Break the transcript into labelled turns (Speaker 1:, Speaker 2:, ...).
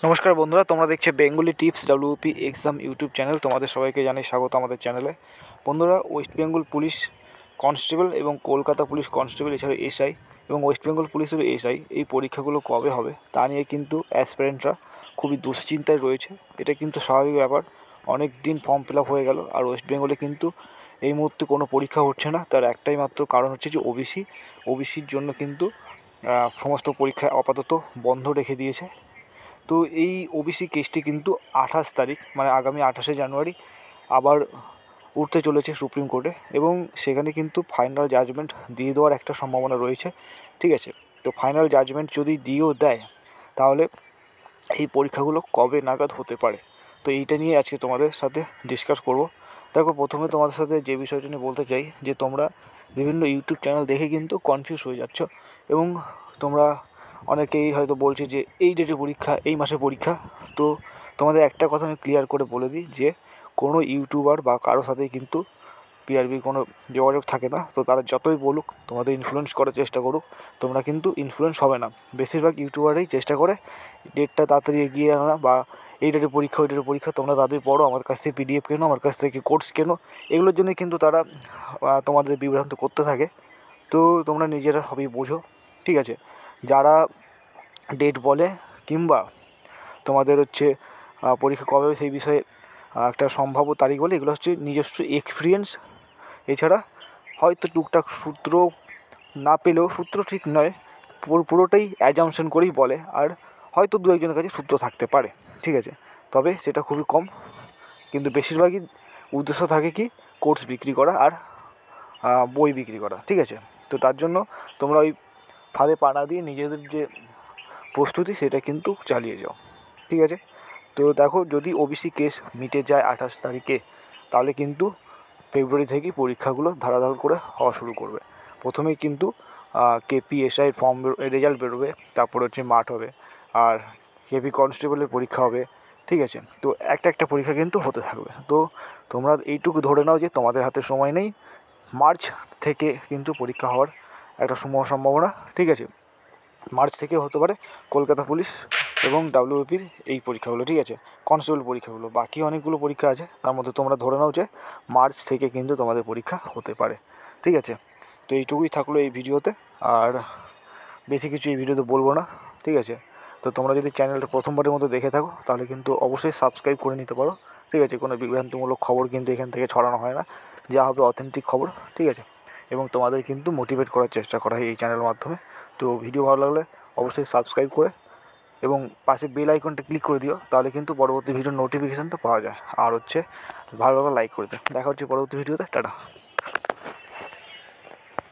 Speaker 1: নমস্কার বন্ধুরা, তোমরা দেখছো Bengali tips WP exam YouTube channel. তোমাদের সবাইকে জানাই স্বাগত আমাদের চ্যানেলে। বন্ধুরা, ওয়েস্ট বেঙ্গল পুলিশ কনস্টেবল এবং কলকাতা পুলিশ কনস্টেবল এছাড়া এসআই এবং ওয়েস্ট বেঙ্গল পুলিশের এসআই এই পরীক্ষাগুলো কবে হবে তা নিয়ে কিন্তু অ্যাসপিরেন্টরা খুবই দুশ্চিন্তায় রয়েছে। এটা কিন্তু স্বাভাবিক ব্যাপার, অনেক দিন ফর্ম ফিল আপ হয়ে গেল আর ওয়েস্ট বেঙ্গলে কিন্তু এই মুহূর্তে কোনো পরীক্ষা হচ্ছে না। তার একটাই মাত্র কারণ হচ্ছে যে ওবিসির জন্য কিন্তু সমস্ত পরীক্ষা আপাতত বন্ধ রেখে দিয়েছে। তো এই ওবিসি কেসটি কিন্তু 28 তারিখ মানে আগামী 28শে জানুয়ারি আবার উঠতে চলেছে সুপ্রিম কোর্টে এবং সেখানে কিন্তু ফাইনাল জাজমেন্ট দিয়ে দেওয়ার একটা সম্ভাবনা রয়েছে। ঠিক আছে, তো ফাইনাল জাজমেন্ট যদি দিয়েও দেয় তাহলে এই পরীক্ষাগুলো কবে নাগাদ হতে পারে, তো এইটা নিয়ে আজকে তোমাদের সাথে ডিসকাস করব। দেখো, প্রথমে তোমাদের সাথে যে বিষয়টা নিয়ে বলতে চাই যে তোমরা বিভিন্ন ইউটিউব চ্যানেল দেখে কিন্তু কনফিউজ হয়ে যাচ্ছ এবং তোমরা অনেকেই হয়তো বলছে যে এই ডেটে পরীক্ষা, এই মাসে পরীক্ষা। তো তোমাদের একটা কথা আমি ক্লিয়ার করে বলে দিই যে কোনো ইউটিউবার বা কারোর সাথেই কিন্তু পিআরবির কোনো যোগাযোগ থাকে না। তো তারা যতই বলুক, তোমাদের ইনফ্লুয়েন্স করার চেষ্টা করুক, তোমরা কিন্তু ইনফ্লুয়েন্স হবে না। বেশিরভাগ ইউটিউবারই চেষ্টা করে ডেটটা তাড়াতাড়ি এগিয়ে আনা বা এই ডেটে পরীক্ষা, ওই ডেটে পরীক্ষা, তোমরা তাদের পড়ো, আমার কাছ থেকে পিডিএফ কেনো, আমার কাছ থেকে কোর্স কেনো, এগুলোর জন্যই কিন্তু তারা তোমাদের বিভ্রান্ত করতে থাকে। তো তোমরা নিজেরা সবই বোঝো। ঠিক আছে, যারা ডেট বলে কিংবা তোমাদের হচ্ছে পরীক্ষা কবে হবে সেই বিষয়ে একটা সম্ভাব্য তারিখ বলে, এগুলো হচ্ছে নিজস্ব এক্সপিরিয়েন্স। এছাড়া হয়তো টুকটাক সূত্র না পেলেও, সূত্র ঠিক নয়, পুরোটাই অ্যাজামশন করেই বলে, আর হয়তো দু একজনের কাছে সূত্র থাকতে পারে। ঠিক আছে, তবে সেটা খুবই কম, কিন্তু বেশিরভাগই উদ্দেশ্য থাকে কি কোর্স বিক্রি করা আর বই বিক্রি করা। ঠিক আছে, তো তার জন্য তোমরা ওই ফাঁদে পা না দিয়ে নিজেদের যে প্রস্তুতি সেটা কিন্তু চালিয়ে যাও। ঠিক আছে, তো দেখো, যদি ওবিসি কেস মিটে যায় 28 তারিখে তাহলে কিন্তু ফেব্রুয়ারি থেকেই পরীক্ষাগুলো ধারাধার করে হওয়া শুরু করবে। প্রথমেই কিন্তু কেপিএসআইয়ের ফর্ম রেজাল্ট বেরোবে, তারপর হচ্ছে মাঠ হবে, আর কেপি কনস্টেবলের পরীক্ষা হবে। ঠিক আছে, তো একটা পরীক্ষা কিন্তু হতে থাকবে। তো তোমরা এইটুকু ধরে নাও যে তোমাদের হাতে সময় নেই, মার্চ থেকে কিন্তু পরীক্ষা হওয়ার একটা সম্ভাবনা। ঠিক আছে, মার্চ থেকে হতে পারে কলকাতা পুলিশ এবং ডাব্লিউপির এই পরীক্ষাগুলো। ঠিক আছে, কনস্টেবল পরীক্ষাগুলো, বাকি অনেকগুলো পরীক্ষা আছে, তার মধ্যে তোমরা ধরে নাও যে মার্চ থেকে কিন্তু তোমাদের পরীক্ষা হতে পারে। ঠিক আছে, তো এইটুকুই থাকলো এই ভিডিওতে, আর বেশি কিছু এই ভিডিওতে বলবো না। ঠিক আছে, তো তোমরা যদি চ্যানেলটা প্রথমবারের মতো দেখে থাকো তাহলে কিন্তু অবশ্যই সাবস্ক্রাইব করে নিতে পারো। ঠিক আছে, কোনো বিভ্রান্তিমূলক খবর কিন্তু এখান থেকে ছড়ানো হয় না, যা হবে অথেন্টিক খবর। ঠিক আছে, এবং তোমাদের কিন্তু মোটিভেট করার চেষ্টা করা হয় এই চ্যানেলের মাধ্যমে। তো ভিডিও ভালো লাগলে অবশ্যই সাবস্ক্রাইব করে এবং পাশে বেল আইকনটা ক্লিক করে দিও, তাহলে কিন্তু পরবর্তী ভিডিওর নোটিফিকেশানটা পাওয়া যায়। আর হচ্ছে ভালো লাগলে লাইক করে দিও। দেখা হচ্ছে পরবর্তী ভিডিওতে। টাটা।